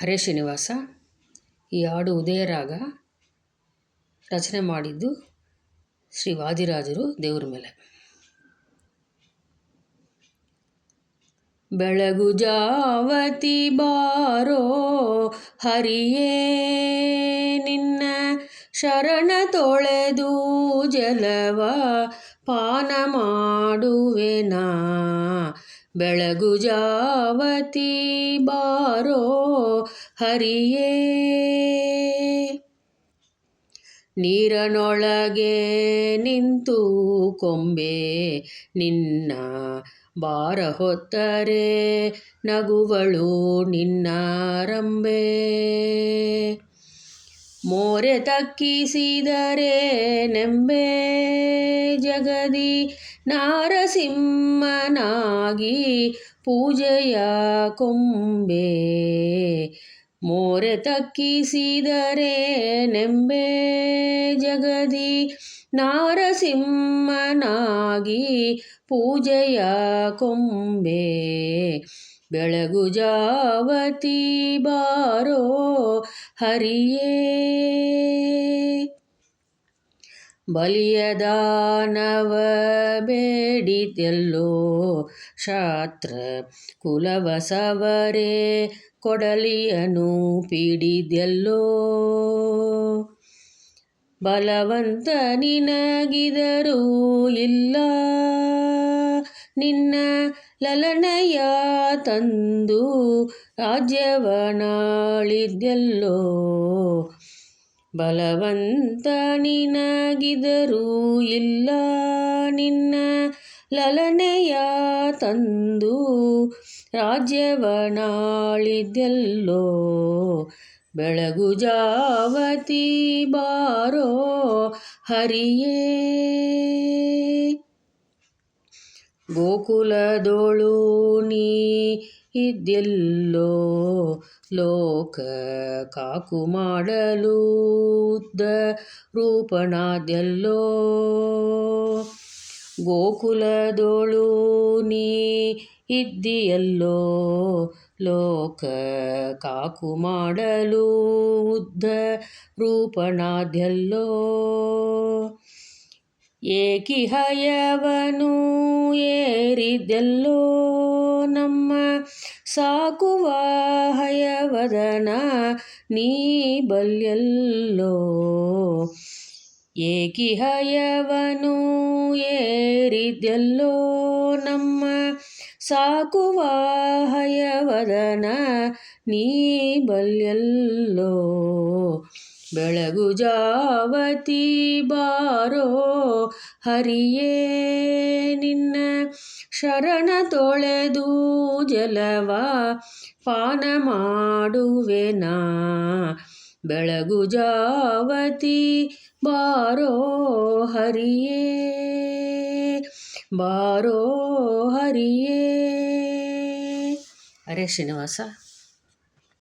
ಹರೇ ಶ್ರೀನಿವಾಸ. ಈ ಹಾಡು ಉದಯರಾಗ, ರಚನೆ ಮಾಡಿದ್ದು ಶ್ರೀ ವಾದಿರಾಜರು ದೇವ್ರ ಮೇಲೆ. ಬೆಳಗು ಜಾವತಿ ಬಾರೋ ಹರಿಯೇ, ನಿನ್ನ ಶರಣ ತೊಳೆದು ಜಲವ ಪಾನ ಮಾಡುವೆನಾ. ಬೆಳಗು ಜಾವತಿ ಬಾರೋ ಹರಿಯೇ, ನೀರನೊಳಗೆ ನಿಂತು ಕೊಂಬೆ ನಿನ್ನ ಬಾರ ಹೊತ್ತರೆ ನಗುವಳು ನಿನ್ನ ರಂಬೆ. ಮೋರೆ ತಕ್ಕಿಸಿದರೆ ನೆಂಬೆ ಜಗದಿ ನಾರಸಿಂಹನಾಗಿ ಪೂಜೆಯ ಕೊಂಬೆ. ಮೋರೆ ತಕ್ಕಿಸಿದರೆ ನೆಂಬೆ ಜಗದಿ ನಾರಸಿಂಹನಾಗಿ ಪೂಜೆಯ ಕೊಂಬೆ. ಬೆಳಗು ಜಾವತಿ ಬಾರೋ ಹರಿಯೇ, ಬಲಿಯ ದಾನವ ಬೇಡಿದೆಲ್ಲೋ ಶಾಸ್ತ್ರ ಕುಲವಸವರೇ ಕೊಡಲಿಯನು ಪೀಡಿದೆಲ್ಲೋ. ಬಲವಂತ ನಿನಗಿದರೂ ಇಲ್ಲ ನಿನ್ನ ಲಲನೆಯ ತಂದು ರಾಜ್ಯವನಾಳಿದೆಲ್ಲೋ. ಬಲವಂತ ನಿನಗಿದರೂ ಇಲ್ಲ ನಿನ್ನ ಲಲನೆಯ ತಂದು ರಾಜ್ಯವನಾಳಿದೆಲ್ಲೋ. ಬೆಳಗು ಜಾವತಿ ಬಾರೋ ಹರಿಯೇ, ಗೋಕುಲದೋಳು ನೀ ಇದ್ದೆಲ್ಲೋ ಲೋಕ ಕಾಕು ಮಾಡಲು ಉದ್ದ ರೂಪನಾದೆಲ್ಲೋ. ಗೋಕುಲದೋಳು ನೀ ಇದ್ದಿಯಲ್ಲೋ ಲೋಕ ಕಾಕು ಮಾಡಲು ಉದ್ದ ರೂಪನಾದೆಲ್ಲೋ. ಏಕಿಹಯವನು ಏರಿದೆಲ್ಲೋ ನಮ್ಮ ಸಾಕುವ ಹಯವದನ ನೀ ಬಲ್ಯಲ್ಲೋ. ಏಕಿಹಯವನು ಏರಿದೆಲ್ಲೋ ನಮ್ಮ ಸಾಕುವ ಹಯವದನ ನೀ ಬಲ್ಯಲ್ಲೋ. ಬೆಳಗು ಜಾವತಿ ಬಾರೋ ಹರಿಯೇ, ನಿನ್ನ ಶರಣ ತೊಳೆದು ಜಲವ ಪಾನ ಮಾಡುವೆನಾ. ಬೆಳಗು ಜಾವತಿ ಬಾರೋ ಹರಿಯೇ, ಬಾರೋ ಹರಿಯೇ. ಹರೇ ಶ್ರೀನಿವಾಸ.